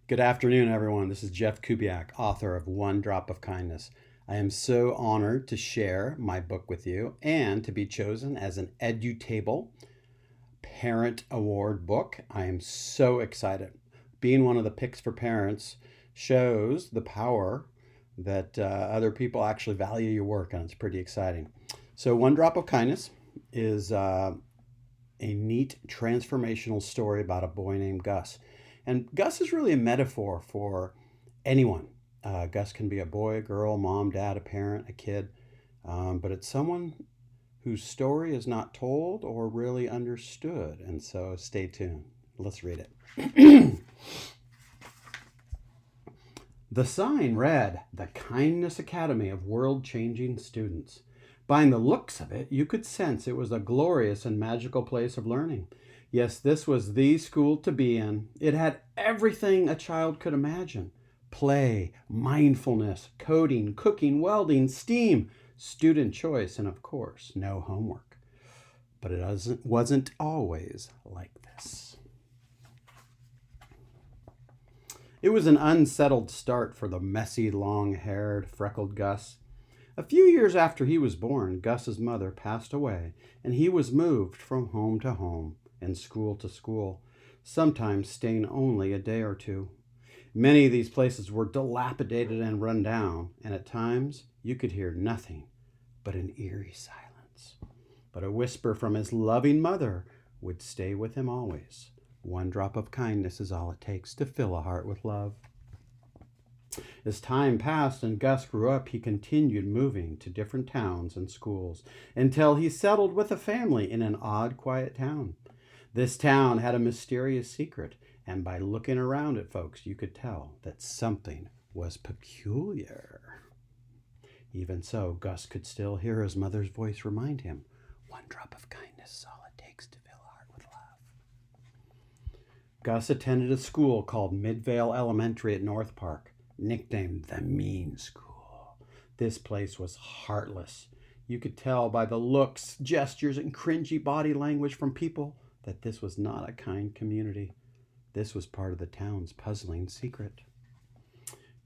Good afternoon, everyone. This is Jeff Kubiak, author of One Drop of Kindness. I am so honored to share my book with you and to be chosen as an EDUTable Parent Award book. I am so excited. Being one of the picks for parents shows the power that other people actually value your work, and it's pretty exciting. So, One Drop of Kindness is a neat transformational story about a boy named Gus. And Gus is really a metaphor for anyone. Gus can be a boy, a girl, mom, dad, a parent, a kid, but it's someone whose story is not told or really understood. And so stay tuned. Let's read it. The sign read, "The Kindness Academy of World Changing Students." By the looks of it, you could sense it was a glorious and magical place of learning. Yes, this was the school to be in. It had everything a child could imagine: play, mindfulness, coding, cooking, welding, STEAM, student choice, and of course, no homework. But it wasn't always like this. It was an unsettled start for the messy, long-haired, freckled Gus. A few years after he was born, Gus's mother passed away, and he was moved from home to home and school to school, sometimes staying only a day or two. Many of these places were dilapidated and run down, and at times you could hear nothing but an eerie silence. But a whisper from his loving mother would stay with him always. One drop of kindness is all it takes to fill a heart with love. As time passed and Gus grew up, he continued moving to different towns and schools until he settled with a family in an odd, quiet town. This town had a mysterious secret, and by looking around at folks, you could tell that something was peculiar. Even so, Gus could still hear his mother's voice remind him, one drop of kindness is all it takes to fill a heart with love. Gus attended a school called Midvale Elementary at North Park, nicknamed the Mean School. This place was heartless. You could tell by the looks, gestures, and cringy body language from people that this was not a kind community. This was part of the town's puzzling secret.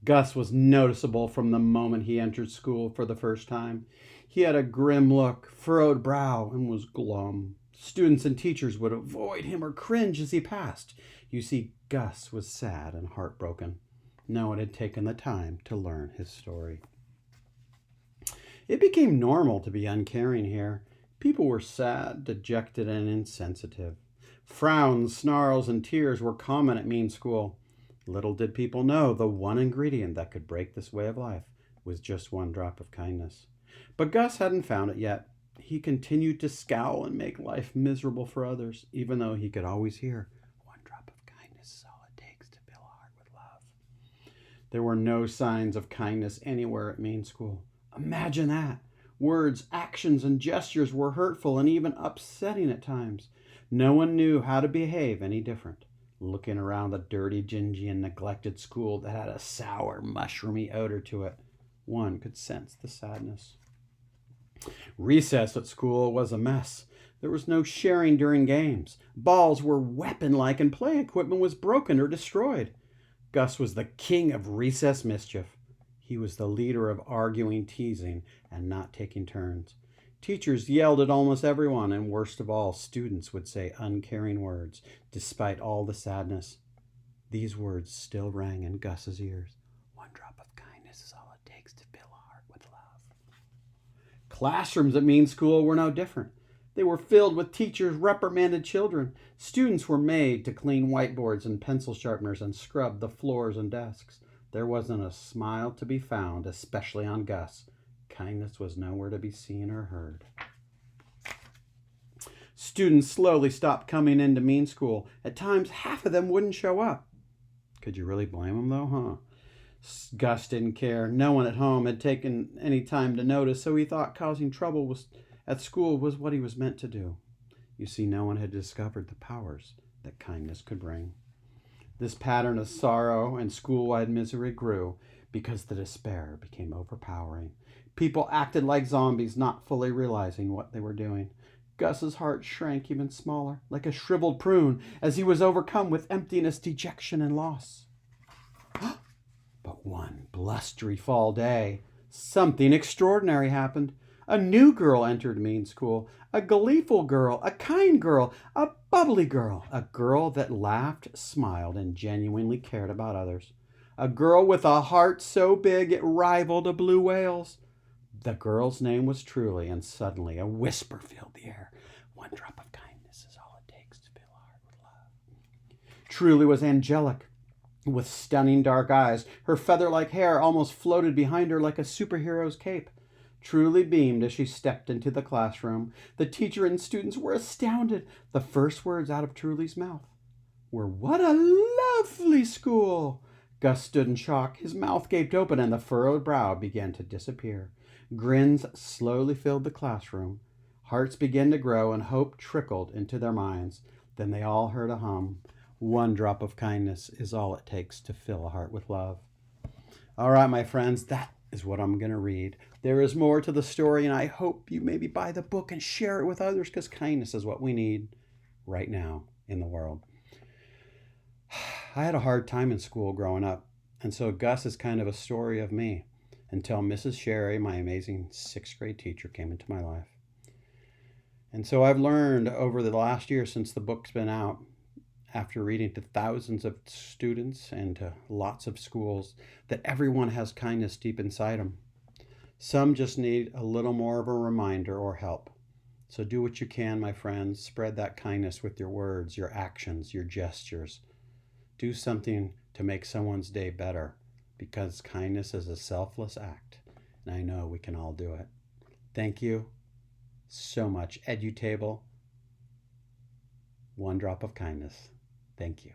Gus was noticeable from the moment he entered school for the first time. He had a grim look, furrowed brow, and was glum. Students and teachers would avoid him or cringe as he passed. You see, Gus was sad and heartbroken. No one had taken the time to learn his story. It became normal to be uncaring here. People were sad, dejected, and insensitive. Frowns, snarls, and tears were common at Mean School. Little did people know the one ingredient that could break this way of life was just one drop of kindness. But Gus hadn't found it yet. He continued to scowl and make life miserable for others, even though he could always hear, one drop of kindness is all it takes to fill a heart with love. There were no signs of kindness anywhere at Mean School. Imagine that. Words, actions, and gestures were hurtful and even upsetting at times. No one knew how to behave any different. Looking around the dirty, dingy, and neglected school that had a sour, mushroomy odor to it, one could sense the sadness. Recess at school was a mess. There was no sharing during games. Balls were weapon-like and play equipment was broken or destroyed. Gus was the king of recess mischief. He was the leader of arguing, teasing, and not taking turns. Teachers yelled at almost everyone, and worst of all, students would say uncaring words, despite all the sadness. These words still rang in Gus's ears. One drop of kindness is all it takes to fill a heart with love. Classrooms at Mean School were no different. They were filled with teachers' reprimanded children. Students were made to clean whiteboards and pencil sharpeners and scrub the floors and desks. There wasn't a smile to be found, especially on Gus. Kindness was nowhere to be seen or heard. Students slowly stopped coming into Mean School. At times, half of them wouldn't show up. Could you really blame them, though, huh? Gus didn't care. No one at home had taken any time to notice, so he thought causing trouble at school was what he was meant to do. You see, no one had discovered the powers that kindness could bring. This pattern of sorrow and school-wide misery grew because the despair became overpowering. People acted like zombies, not fully realizing what they were doing. Gus's heart shrank even smaller, like a shriveled prune, as he was overcome with emptiness, dejection, and loss. One blustery fall day, something extraordinary happened. A new girl entered Mean School, a gleeful girl, a kind girl, a bubbly girl, a girl that laughed, smiled, and genuinely cared about others. A girl with a heart so big it rivaled a blue whale's. The girl's name was Truly, and suddenly a whisper filled the air. One drop of kindness is all it takes to fill a heart with love. Truly was angelic, with stunning dark eyes. Her feather-like hair almost floated behind her like a superhero's cape. Truly beamed as she stepped into the classroom. The teacher and students were astounded. The first words out of Truly's mouth were, "What a lovely school!" Gus stood in shock. His mouth gaped open and the furrowed brow began to disappear. Grins slowly filled the classroom. Hearts began to grow and hope trickled into their minds. Then they all heard a hum. One drop of kindness is all it takes to fill a heart with love. All right, my friends, that is what I'm going to read. There is more to the story, and I hope you maybe buy the book and share it with others, because kindness is what we need right now in the world. I had a hard time in school growing up, and so Gus is kind of a story of me until Mrs. Sherry, my amazing 6th grade teacher, came into my life. And so I've learned over the last year since the book's been out, after reading to thousands of students and to lots of schools, that everyone has kindness deep inside them. Some just need a little more of a reminder or help. So do what you can, my friends. Spread that kindness with your words, your actions, your gestures. Do something to make someone's day better, because kindness is a selfless act, and I know we can all do it. Thank you so much. EDUTable, one drop of kindness. Thank you.